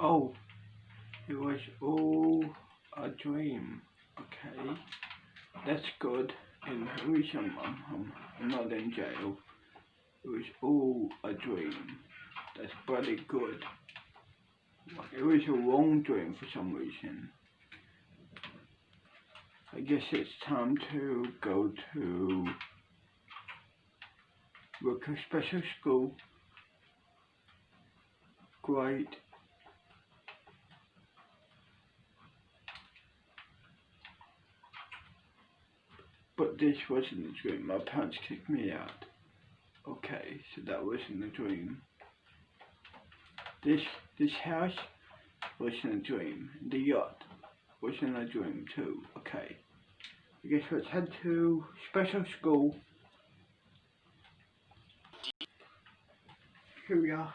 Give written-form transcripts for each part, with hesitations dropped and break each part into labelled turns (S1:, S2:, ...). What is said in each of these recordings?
S1: Oh, it was all a dream. Okay, that's good. And at least I'm not in jail. It was all a dream. That's pretty good. Like, it was a wrong dream for some reason. I guess it's time to go to Redcliffe Special School. Great. But this wasn't a dream. My parents kicked me out. Okay, so that wasn't a dream. This house wasn't a dream. The yacht wasn't a dream too. Okay. I guess let's head to special school. Here we are.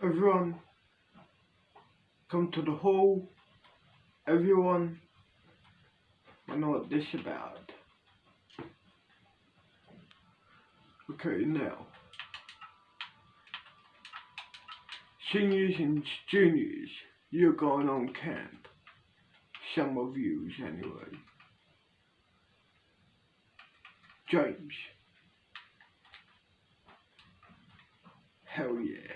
S1: Everyone, come to the hall. Everyone, I know what this is about. Okay, now, seniors and juniors, you're going on camp. Some of yous, anyway. James. Hell yeah.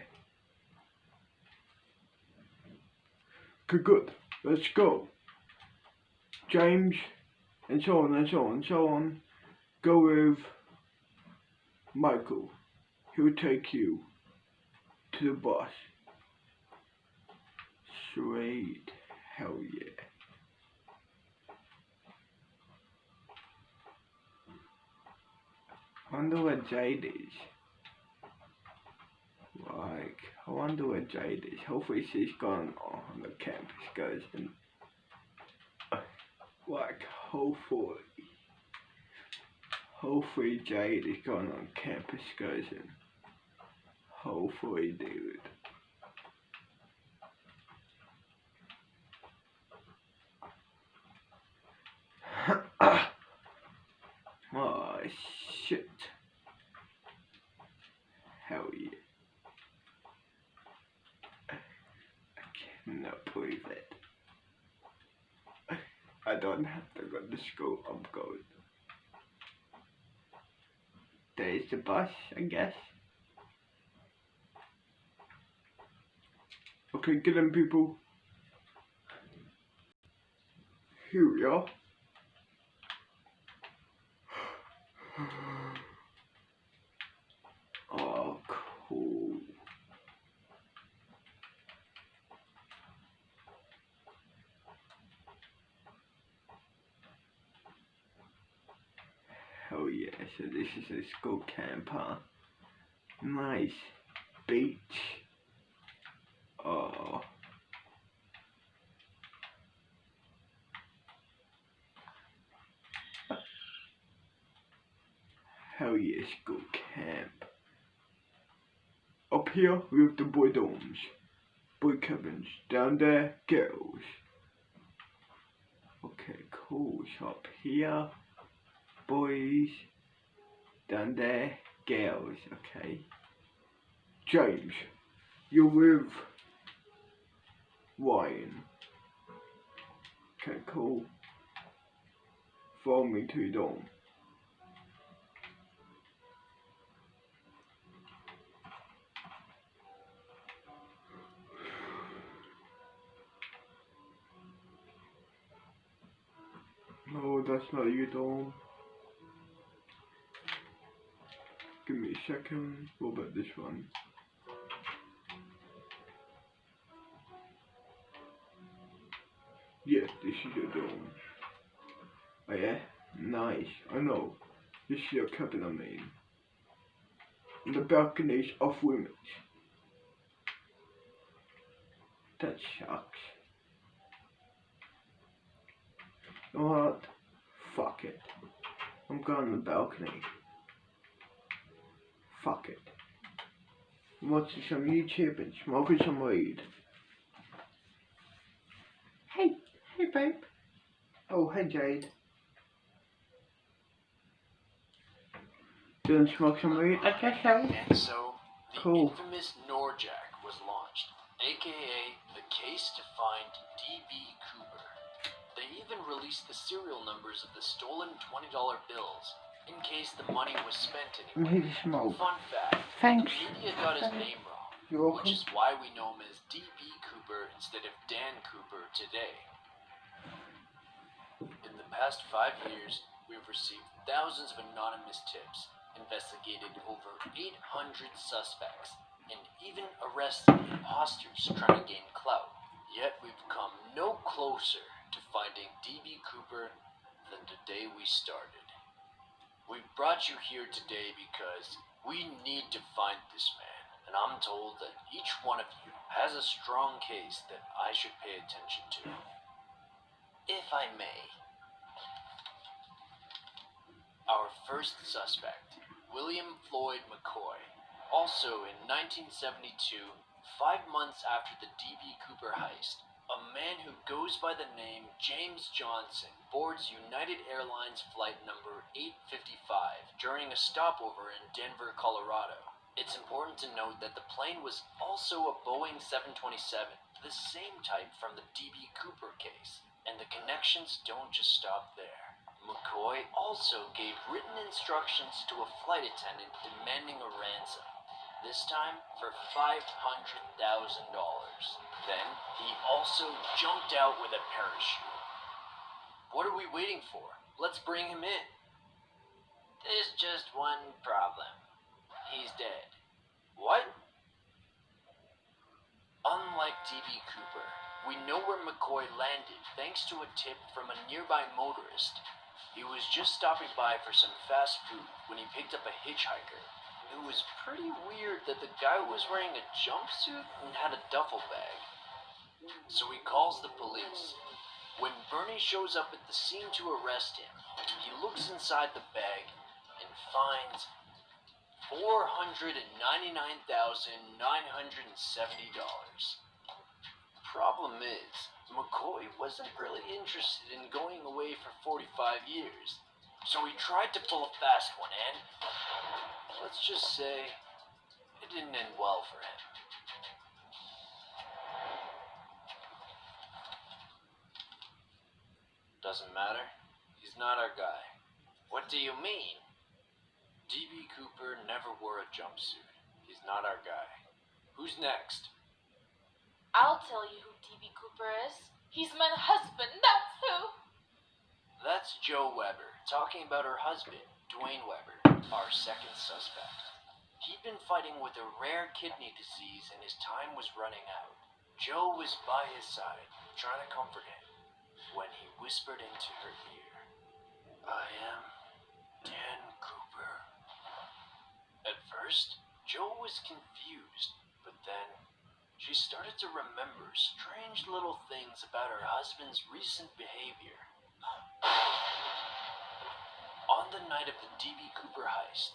S1: Okay, good. Let's go. James, and so on and so on and so on. Go with Michael. He'll take you to the bus. Sweet. Hell yeah. I wonder where Jade is. Like, I wonder where Jade is. Hopefully she's gone on the campus excursion. Like, hopefully Jade is going on campus excursion. Hopefully, dude. Oh shit. Hell yeah. I cannot believe it. I don't have to go to school, I'm going. There's the bus, I guess. Okay, get in, people. Here we are. Oh, cool. Hell yeah, so this is a school camp, huh? Nice. Beach. Oh. Hell yeah, school camp. Oh, Up here with the boy dorms, boy cabins. Down there, girls. Okay, cool. So up here, boys. Down there, girls. Okay. James, you're with Ryan. Okay, cool. Follow me to your dorm. No, that's not your dorm. Give me a second. What about this one? Yes, this is your dorm. Oh yeah? Nice. I know. This is your cabin, I mean. And the balconies off limits. That sucks. You know what? Fuck it. I'm going on the balcony. Fuck it. I'm watching some YouTube and smoking some weed. Hey babe. Oh, hey Jade. Doing smoke some weed? I guess so.
S2: And so, the
S1: Cool.
S2: infamous Norjack was launched, aka the case to find D.B. Cooper. They even released the serial numbers of the stolen $20 bills, in case the money was spent
S1: I'm
S2: anywhere.
S1: here to smoke.
S2: Fun fact,
S1: Thanks.
S2: the media got his name wrong,
S1: You're welcome.
S2: which is why we know him as D.B. Cooper instead of Dan Cooper today. In the past 5 years, we've received thousands of anonymous tips, investigated over 800 suspects, and even arrested imposters trying to gain clout. Yet we've come no closer to finding D.B. Cooper than the day we started. We've brought you here today because we need to find this man, and I'm told that each one of you has a strong case that I should pay attention to. If I may. Our first suspect, William Floyd McCoy. Also in 1972, 5 months after the D.B. Cooper heist, a man who goes by the name James Johnson boards United Airlines flight number 855 during a stopover in Denver, Colorado. It's important to note that the plane was also a Boeing 727, the same type from the D.B. Cooper case, and the connections don't just stop there. McCoy also gave written instructions to a flight attendant demanding a ransom, this time for $500,000. Then, he also jumped out with a parachute. What are we waiting for? Let's bring him in. There's just one problem. He's dead. What? Unlike D.B. Cooper, we know where McCoy landed thanks to a tip from a nearby motorist. He was just stopping by for some fast food when he picked up a hitchhiker. It was pretty weird that the guy was wearing a jumpsuit and had a duffel bag. So he calls the police. When Bernie shows up at the scene to arrest him, he looks inside the bag and finds $499,970. Problem is, McCoy wasn't really interested in going away for 45 years, so he tried to pull a fast one, and let's just say it didn't end well for him. Doesn't matter. He's not our guy. What do you mean? D.B. Cooper never wore a jumpsuit. He's not our guy. Who's next?
S3: I'll tell you who D.B. Cooper is. He's my husband, that's who.
S2: That's Joe Weber, talking about her husband, Dwayne Weber, our second suspect. He'd been fighting with a rare kidney disease and his time was running out. Joe was by his side, trying to comfort him, when he whispered into her ear, I am Dan Cooper. At first, Joe was confused, but then she started to remember strange little things about her husband's recent behavior. On the night of the D.B. Cooper heist,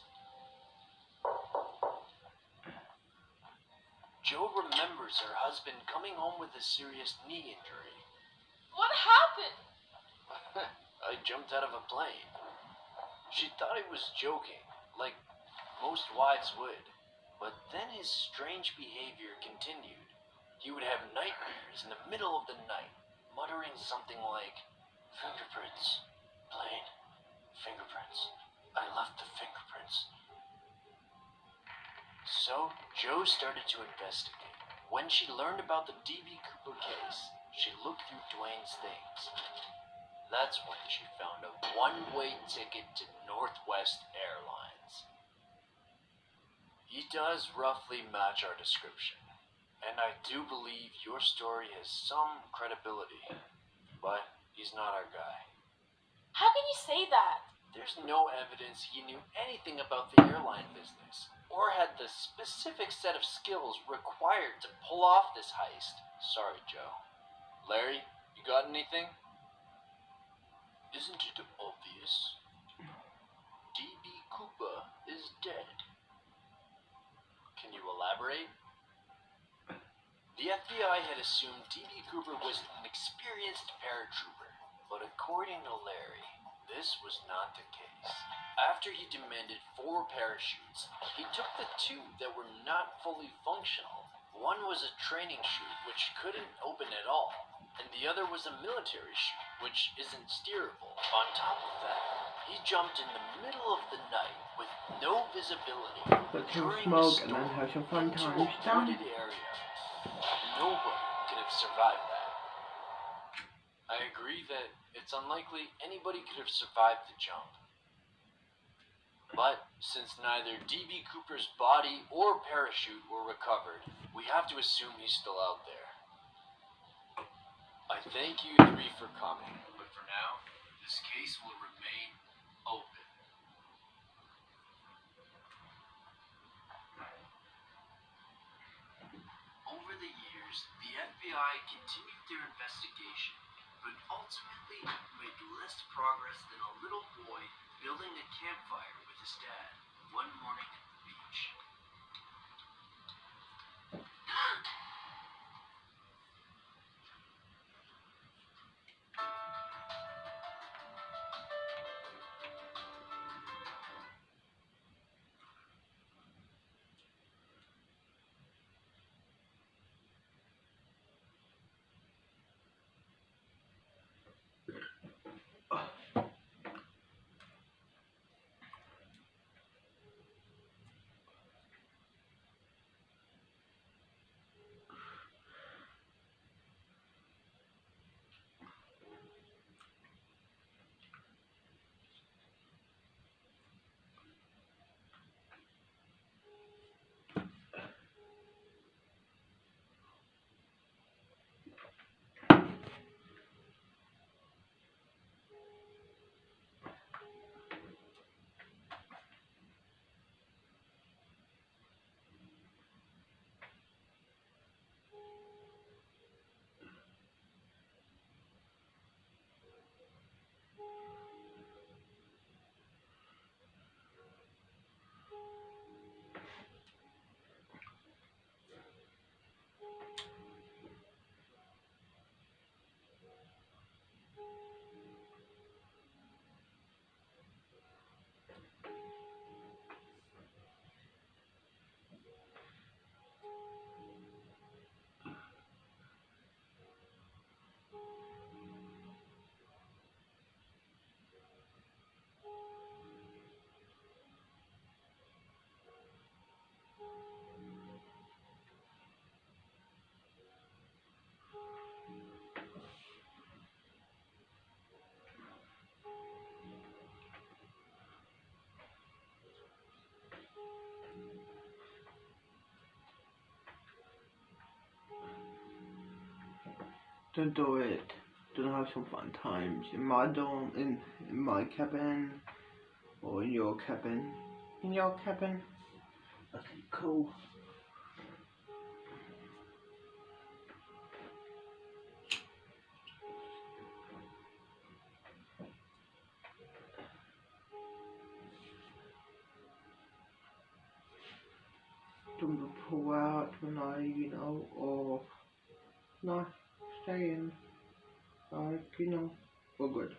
S2: Jo remembers her husband coming home with a serious knee injury.
S3: What happened?
S2: I jumped out of a plane. She thought he was joking, like most wives would. But then his strange behavior continued. He would have nightmares in the middle of the night, muttering something like, "Fingerprints, plane, fingerprints. I left the fingerprints." So Jo started to investigate. When she learned about the D.B. Cooper case, she looked through Dwayne's things. That's when she found a one-way ticket to Northwest Airlines. He does roughly match our description, and I do believe your story has some credibility, but he's not our guy.
S3: How can you say that?
S2: There's no evidence he knew anything about the airline business, or had the specific set of skills required to pull off this heist. Sorry, Jo. Larry, you got anything? Isn't it obvious? D.B. Cooper is dead. Can you elaborate? The FBI had assumed D.B. Cooper was an experienced paratrooper, but according to Larry, this was not the case. After he demanded 4 parachutes, he took the 2 that were not fully functional. One was a training chute, which couldn't open at all, and the other was a military chute, which isn't steerable. On top of that, he jumped in the middle of the night with no visibility
S1: Put some
S2: during a
S1: smoke and
S2: storm
S1: then have some fun
S2: into a
S1: times done.
S2: wooded area. Nobody could have survived that. I agree that it's unlikely anybody could have survived the jump. But since neither D.B. Cooper's body or parachute were recovered, we have to assume he's still out there. I thank you 3 for coming, but for now, this case will remain open. Over the years, the FBI continued their investigation, but ultimately made less progress than a little boy building a campfire with his dad one morning at the beach.
S1: Don't do it. Don't have some fun times in my dorm, in my cabin, or in your cabin. In your cabin. Okay, cool. don't pull out when I, or not stay in, we're good.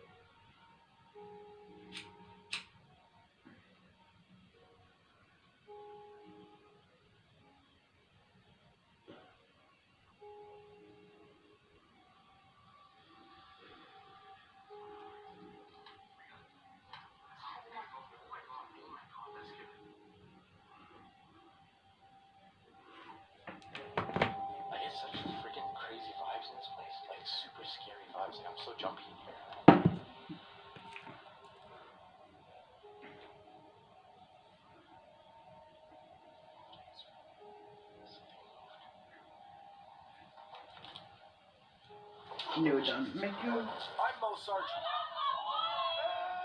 S2: I get such freaking crazy vibes in this place, like super scary vibes. Like I'm so jumpy in here.
S1: No, don't make you.
S2: I'm Mo Sargent.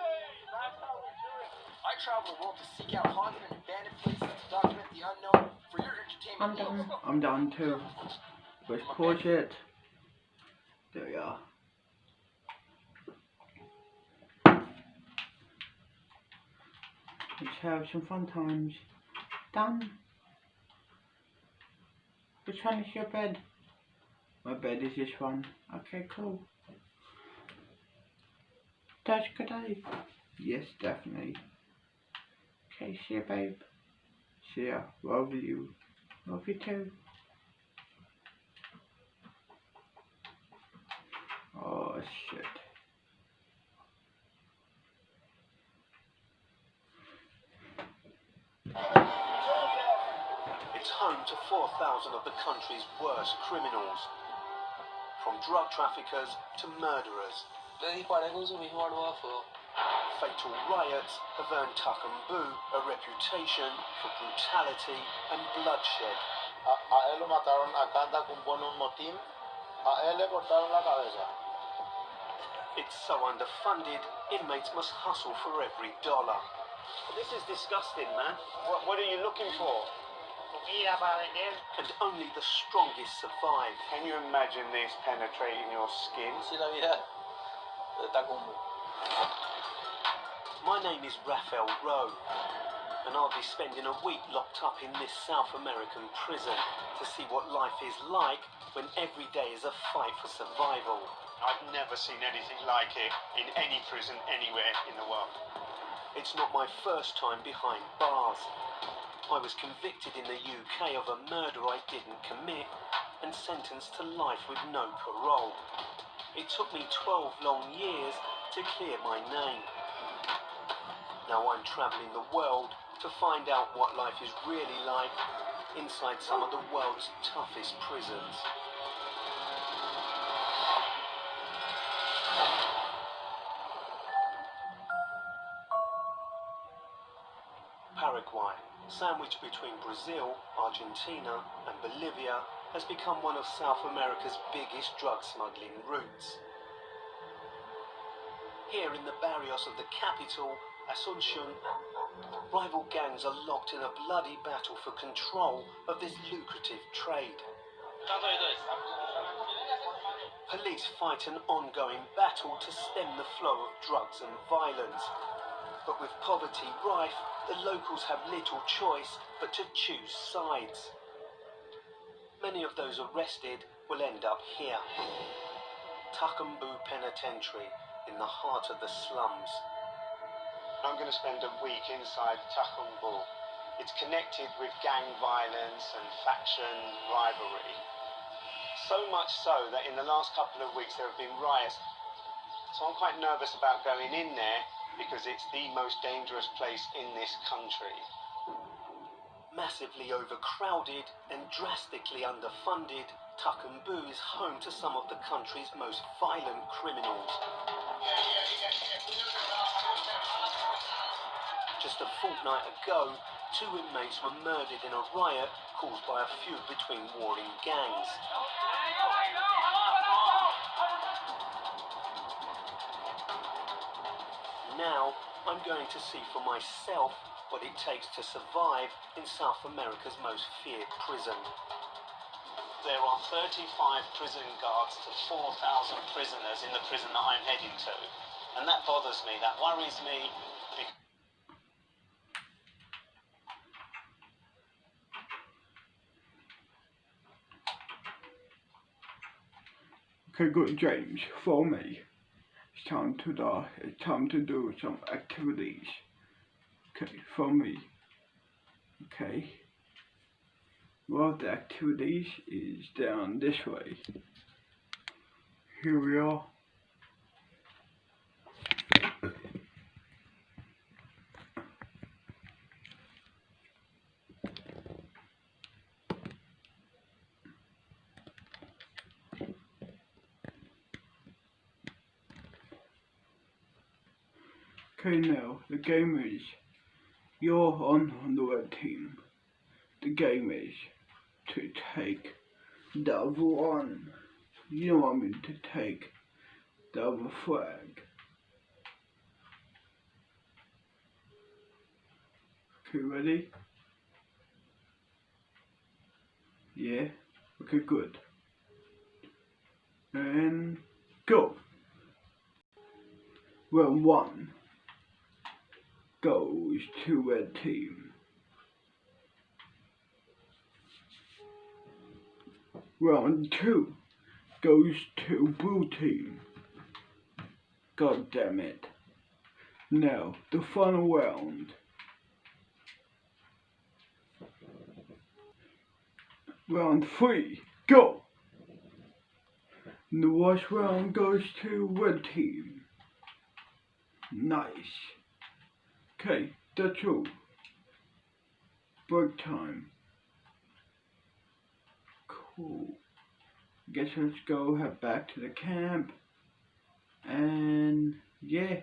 S2: Hey, that's how we do it. I travel the world to seek out haunted and abandoned places to document the unknown for your entertainment needs.
S1: I'm done too. Let's pause it. There we are. Let's have some fun times. Done. Which one is your bed? My bed is this one. Okay, cool. That's good day. Yes, definitely. Okay, see ya, babe. See ya. Love you. Love you too. Oh, shit.
S4: It's home to 4,000 of the country's worst criminals. From drug traffickers to murderers. Fatal riots have earned Takambu a reputation for brutality and bloodshed.
S5: A él lo mataron acá anda con buenos motín. A él le cortaron la cabeza.
S4: It's so underfunded, inmates must hustle for every dollar. This is disgusting, man.
S5: What are you looking for? Comida para vender.
S4: And only the strongest survive.
S5: Can you imagine this penetrating your skin?
S2: Sí, la vida está como.
S4: My name is Raphael Rowe, and I'll be spending a week locked up in this South American prison to see what life is like when every day is a fight for survival.
S5: I've never seen anything like it in any prison anywhere in the world.
S4: It's not my first time behind bars. I was convicted in the UK of a murder I didn't commit and sentenced to life with no parole. It took me 12 long years to clear my name. Now I'm travelling the world to find out what life is really like inside some of the world's toughest prisons. Paraguay, sandwiched between Brazil, Argentina and Bolivia, has become one of South America's biggest drug smuggling routes. Here in the barrios of the capital, Asunción, rival gangs are locked in a bloody battle for control of this lucrative trade. Police fight an ongoing battle to stem the flow of drugs and violence. But with poverty rife, the locals have little choice but to choose sides. Many of those arrested will end up here. Takambu Penitentiary, in the heart of the slums.
S5: I'm going to spend a week inside Takumbu. It's connected with gang violence and faction rivalry. So much so that in the last couple of weeks there have been riots. So I'm quite nervous about going in there because it's the most dangerous place in this country.
S4: Massively overcrowded and drastically underfunded, Takambu is home to some of the country's most violent criminals. Just a fortnight ago, 2 inmates were murdered in a riot caused by a feud between warring gangs. Now, I'm going to see for myself what it takes to survive in South America's most feared prison.
S5: There are 35 prison guards to 4,000 prisoners in the prison that I'm heading to. And that bothers me, that worries me.
S1: Okay, good, James. Follow me. It's time to do some activities. Okay, follow me. Okay. Well, the activities is down this way. Here we are. Okay, now the game is you're on the red team. The game is to take the other one. You don't want me to take the other flag. Okay, ready? Yeah? Okay, good. And go! Round 1 goes to red team. Round 2 goes to blue team. God damn it. Now, the final round. Round 3, go! The last round goes to red team. Nice. Okay, that's all. Break time. Cool. Guess let's go head back to the camp. And yeah.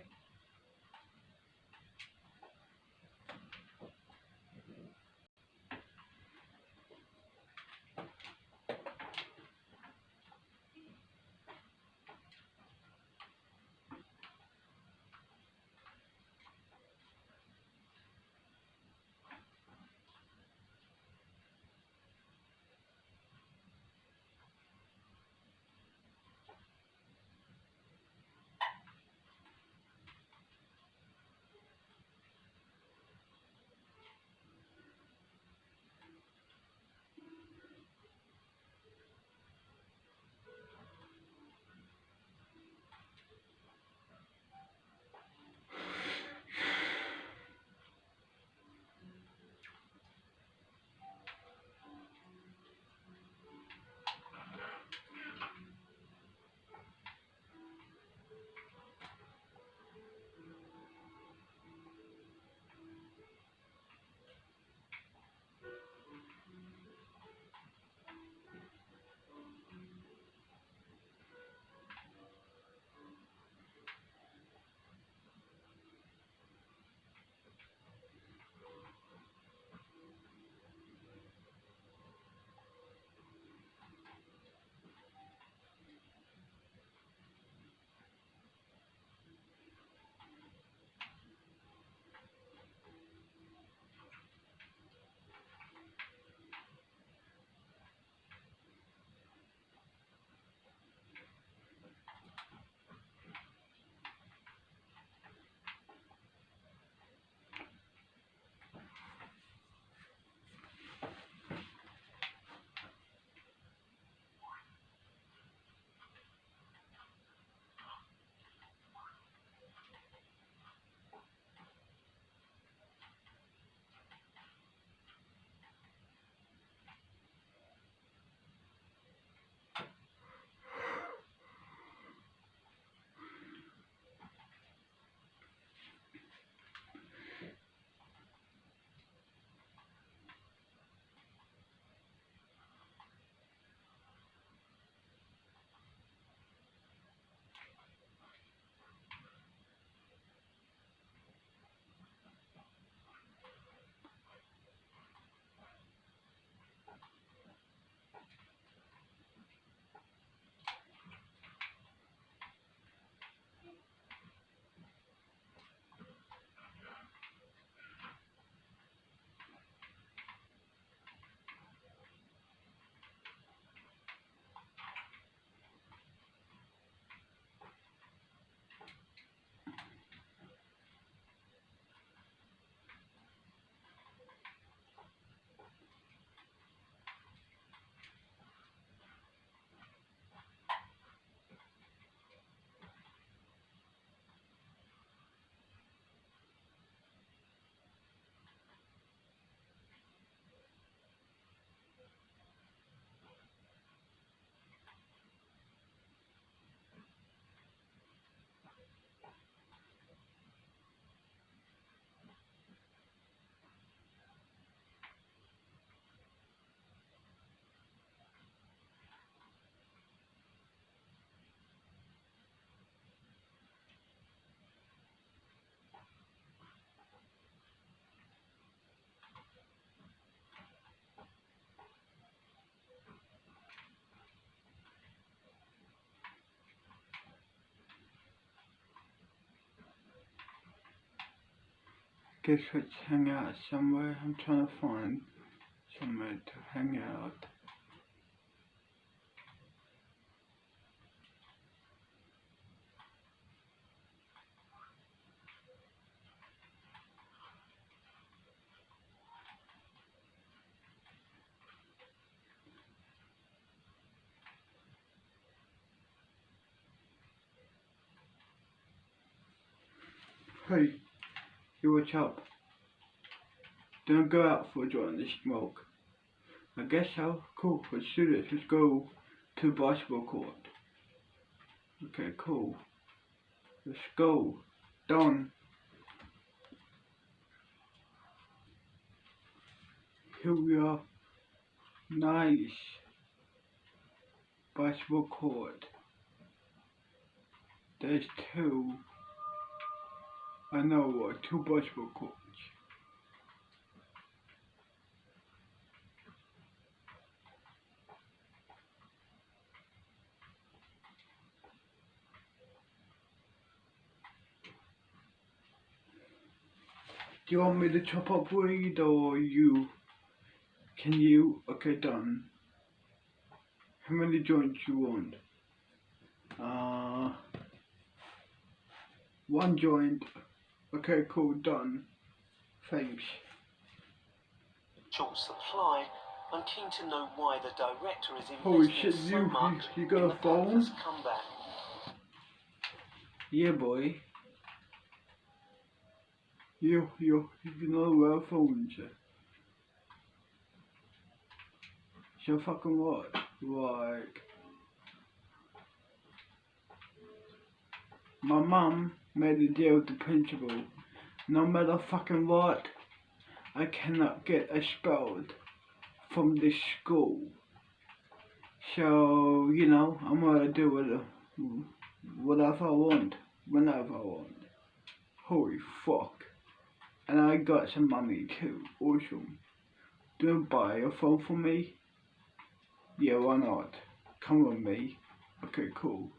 S1: guess let's hang out somewhere. I'm trying to find somewhere to hang out. Hey, you watch up. Don't go out for a joint and smoke. I guess so. Cool, let's do this. Let's go to the basketball court. Okay, cool. Let's go. Done. Here we are. Nice. Basketball court. There's two. I know what, two basketball courts. Do you want me to chop up weed or you? Can you? Okay, done. How many joints you want? One joint. Okay, cool, done. Thanks.
S4: Short supply. I'm keen to know why the director is
S1: Holy
S4: investing
S1: shit,
S4: so much
S1: you got
S4: in
S1: a
S4: the
S1: phone?
S4: Panthers' comeback.
S1: Yeah, boy. You know where phones are. So fucking what? Like, my mum made a deal with the principal. No matter fucking what, I cannot get expelled from this school. So, you know, I'm gonna do whatever I want, whenever I want. Holy fuck. And I got some money too, awesome. Do you buy a phone for me? Yeah, why not? Come with me. Okay, cool.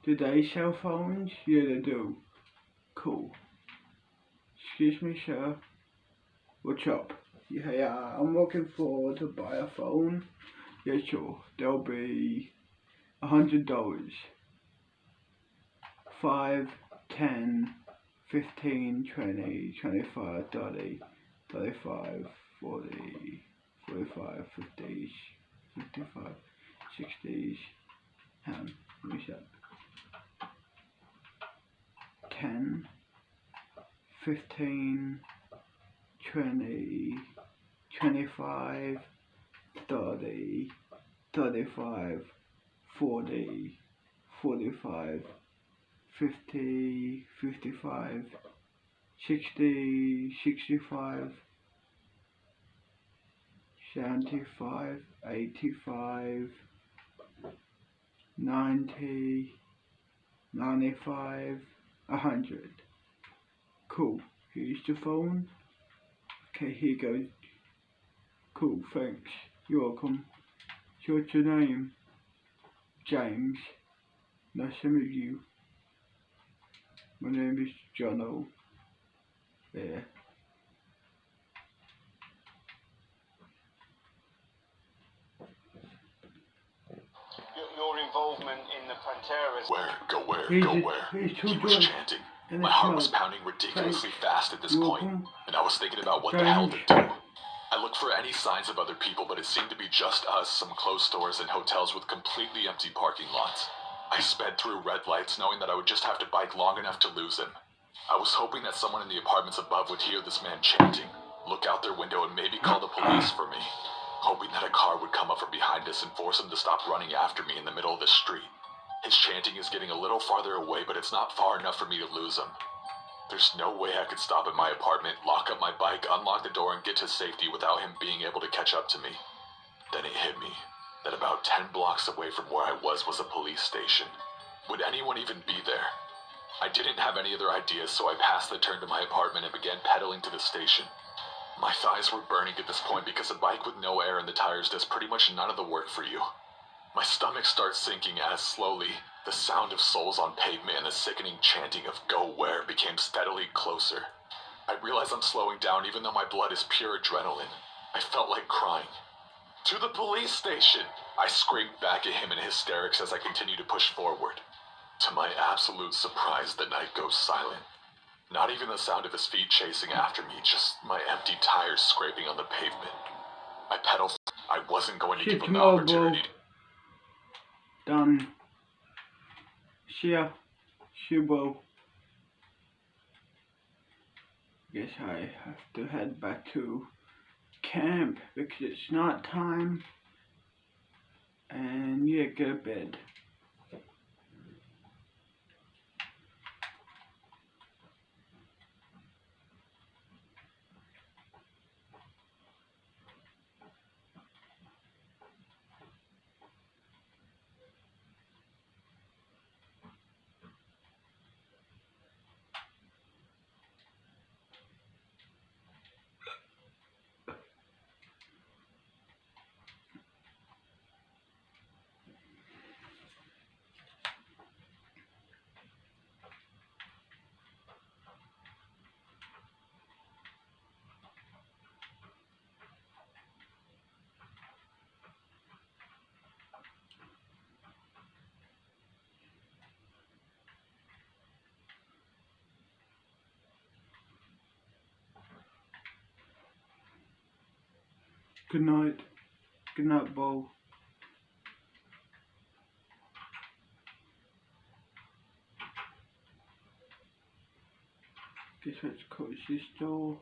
S1: Do they sell phones? Yeah, they do. Cool. Excuse me, sir. What's up? Yeah, I'm looking forward to buy a phone. Yeah, sure. There'll be $100. 5, 10, 15, 20, 25, 30, 35, 40, 45, 50, 55, 60. Hang on, let me check. 10, 15, 20, 25, 30, 35, 40, 45, 50, 55, 60, 65, 75, 85, 90, 95, 100. Cool. Here's the phone. Okay, here goes. Cool, thanks. You're welcome. So what's your name? James. Nice to meet you. My name is Jono. Yeah.
S5: Your involvement in the Panteras.
S2: Where? He was chanting. My heart was pounding ridiculously fast at this point, and I was thinking about what the hell to do. I looked for any signs of other people, but it seemed to be just us, some closed stores and hotels with completely empty parking lots. I sped through red lights, knowing that I would just have to bike long enough to lose him. I was hoping that someone in the apartments above would hear this man chanting, look out their window and maybe call the police for me. Hoping that a car would come up from behind us and force him to stop running after me in the middle of the street. His chanting is getting a little farther away, but it's not far enough for me to lose him. There's no way I could stop at my apartment, lock up my bike, unlock the door, and get to safety without him being able to catch up to me. Then it hit me that about 10 blocks away from where I was a police station. Would anyone even be there? I didn't have any other ideas, so I passed the turn to my apartment and began pedaling to the station. My thighs were burning at this point because a bike with no air in the tires does pretty much none of the work for you. My stomach starts sinking as slowly,
S6: The sound of soles on pavement and the sickening chanting of "Go where" became steadily closer. I realize I'm slowing down even though my blood is pure adrenaline. I felt like crying. "To the police station!" I screamed back at him in hysterics as I continued to push forward. To my absolute surprise, the night goes silent. Not even the sound of his feet chasing after me, just my empty tires scraping on the pavement. I pedal. I wasn't going to give him the opportunity.
S1: Done. See ya. Shubo. Guess I have to head back to camp because it's not time. And yeah, go to bed. Good night. Good night, Bo. Guess let's close this door.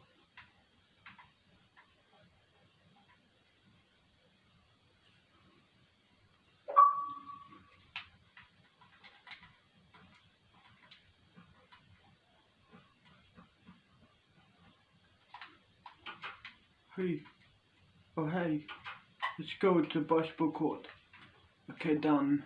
S1: Hey. Oh hey. Let's go to basketball court. Okay, done.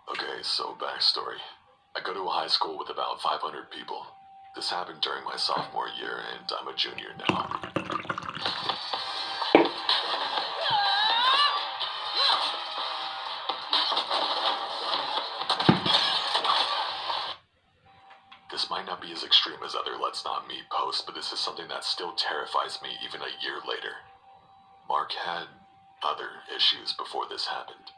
S6: Okay, so backstory. I go to a high school with about 500 people. This happened during my sophomore year, and I'm a junior now. This might not be as extreme as other Let's Not Meet posts, but this is something that still terrifies me even a year later. Mark had other issues before this happened.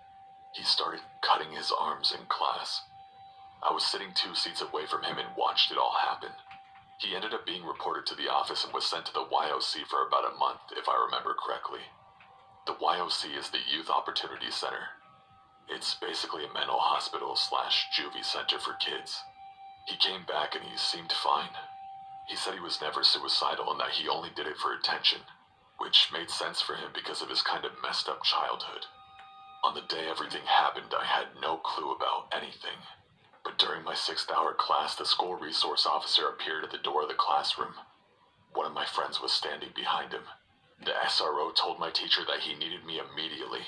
S6: He started cutting his arms in class. I was sitting 2 seats away from him and watched it all happen. He ended up being reported to the office and was sent to the YOC for about a month, if I remember correctly. The YOC is the Youth Opportunity Center. It's basically a mental hospital / juvie center for kids. He came back and he seemed fine. He said he was never suicidal and that he only did it for attention, which made sense for him because of his kind of messed up childhood. On the day everything happened, I had no clue about anything. But during my 6th hour class, the school resource officer appeared at the door of the classroom. One of my friends was standing behind him. The SRO told my teacher that he needed me immediately.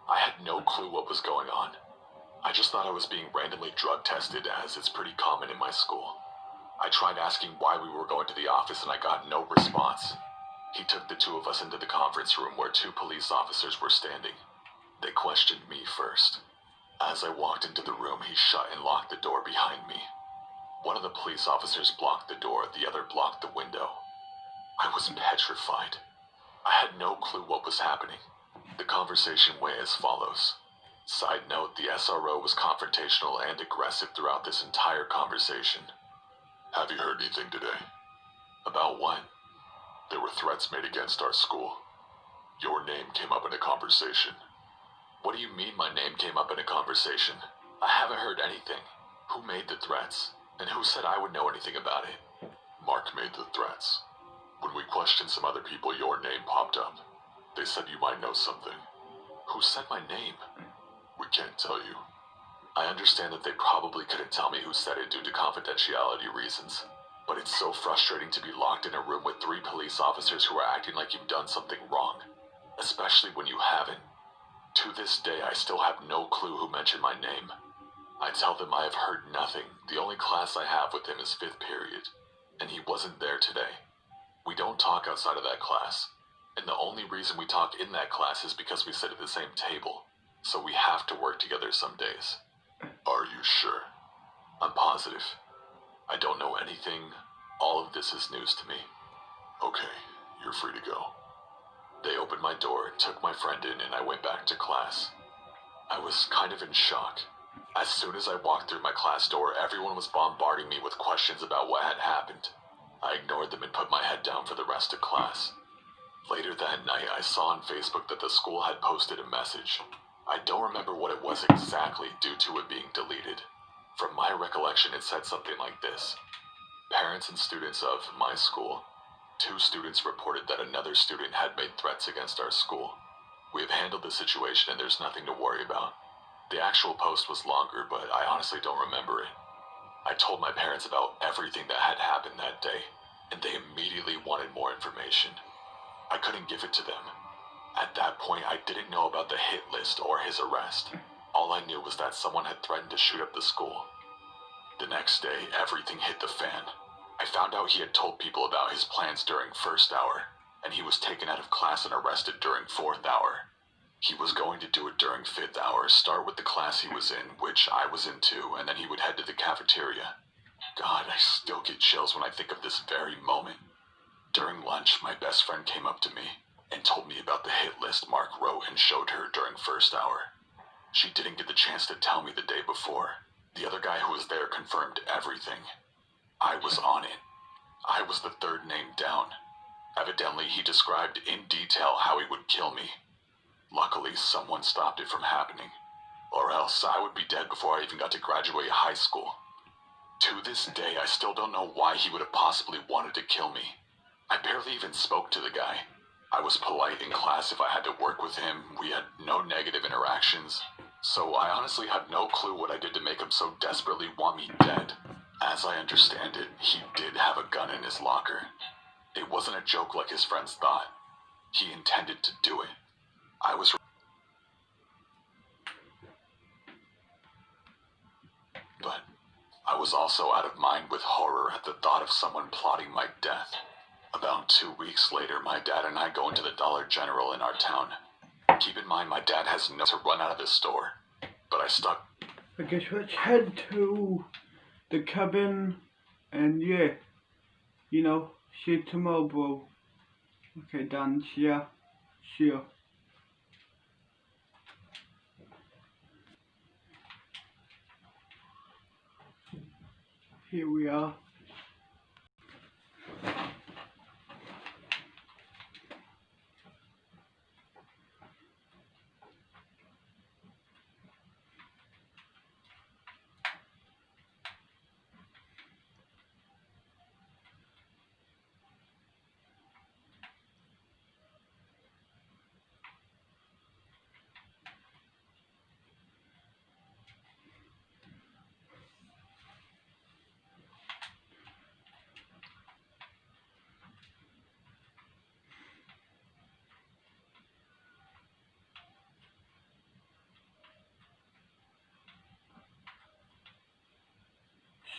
S6: I had no clue what was going on. I just thought I was being randomly drug tested, as it's pretty common in my school. I tried asking why we were going to the office and I got no response. He took the 2 of us into the conference room where 2 police officers were standing. They questioned me first. As I walked into the room, he shut and locked the door behind me. One of the police officers blocked the door, the other blocked the window. I was petrified. I had no clue what was happening. The conversation went as follows. Side note, the SRO was confrontational and aggressive throughout this entire conversation. "Have you heard anything today?" "About what?" "There were threats made against our school. Your name came up in a conversation." "What do you mean my name came up in a conversation? I haven't heard anything. Who made the threats? And who said I would know anything about it?" "Mark made the threats. When we questioned some other people, your name popped up. They said you might know something." "Who said my name?" "We can't tell you." I understand that they probably couldn't tell me who said it due to confidentiality reasons, but it's so frustrating to be locked in a room with 3 police officers who are acting like you've done something wrong, especially when you haven't. To this day, I still have no clue who mentioned my name. I tell them I have heard nothing. The only class I have with him is 5th period, and he wasn't there today. We don't talk outside of that class, and the only reason we talk in that class is because we sit at the same table, so we have to work together some days. Are you sure? I'm positive. I don't know anything. All of this is news to me. Okay, you're free to go. They opened my door, took my friend in, and I went back to class. I was kind of in shock. As soon as I walked through my class door, everyone was bombarding me with questions about what had happened. I ignored them and put my head down for the rest of class. Later that night, I saw on Facebook that the school had posted a message. I don't remember what it was exactly due to it being deleted. From my recollection, it said something like this. Parents and students of my school. 2 students reported that another student had made threats against our school. We have handled the situation and there's nothing to worry about. The actual post was longer, but I honestly don't remember it. I told my parents about everything that had happened that day, and they immediately wanted more information. I couldn't give it to them. At that point, I didn't know about the hit list or his arrest. All I knew was that someone had threatened to shoot up the school. The next day, everything hit the fan. I found out he had told people about his plans during 1st hour, and he was taken out of class and arrested during 4th hour. He was going to do it during 5th hour, start with the class he was in, which I was in too, and then he would head to the cafeteria. God, I still get chills when I think of this very moment. During lunch, my best friend came up to me and told me about the hit list Mark wrote and showed her during 1st hour. She didn't get the chance to tell me the day before. The other guy who was there confirmed everything. I was on it. I was the 3rd name down. Evidently, he described in detail how he would kill me. Luckily, someone stopped it from happening, or else I would be dead before I even got to graduate high school. To this day, I still don't know why he would have possibly wanted to kill me. I barely even spoke to the guy. I was polite in class if I had to work with him. We had no negative interactions. So I honestly have no clue what I did to make him so desperately want me dead. As I understand it, he did have a gun in his locker. It wasn't a joke like his friends thought. He intended to do it. But I was also out of mind with horror at the thought of someone plotting my death. About 2 weeks later, my dad and I go into the Dollar General in our town. Keep in mind, my dad has no to run out of the store, but I stuck.
S1: I guess let's head to the cabin and yeah, you know, see you tomorrow, bro. Okay, Dan, see ya. See ya. Here we are.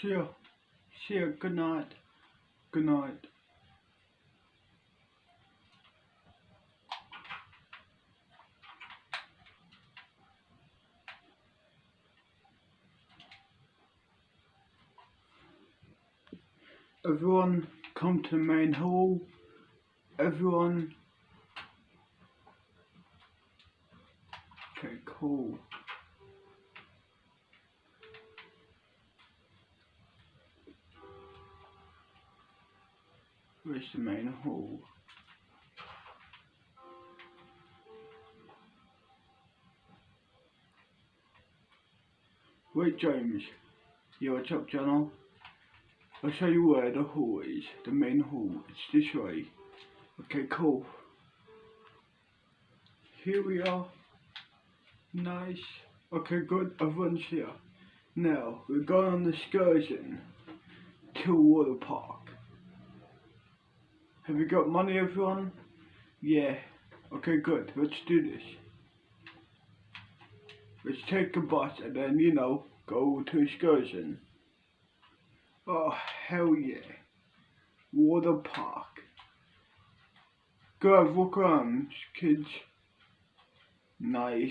S1: See ya. See ya. Good night. Good night. Everyone come to the main hall. Everyone. Okay, cool. Where's the main hall? Wait, James. Yeah, what's up, channel? I'll show you where the hall is. The main hall. It's this way. Okay, cool. Here we are. Nice. Okay, good, everyone's here. Now, we're going on an excursion to a water park. Have you got money, everyone? Yeah. Okay, good, let's do this. Let's take a bus and then, go to excursion. Oh, hell yeah. Water park. Go have a walk around, kids. Nice,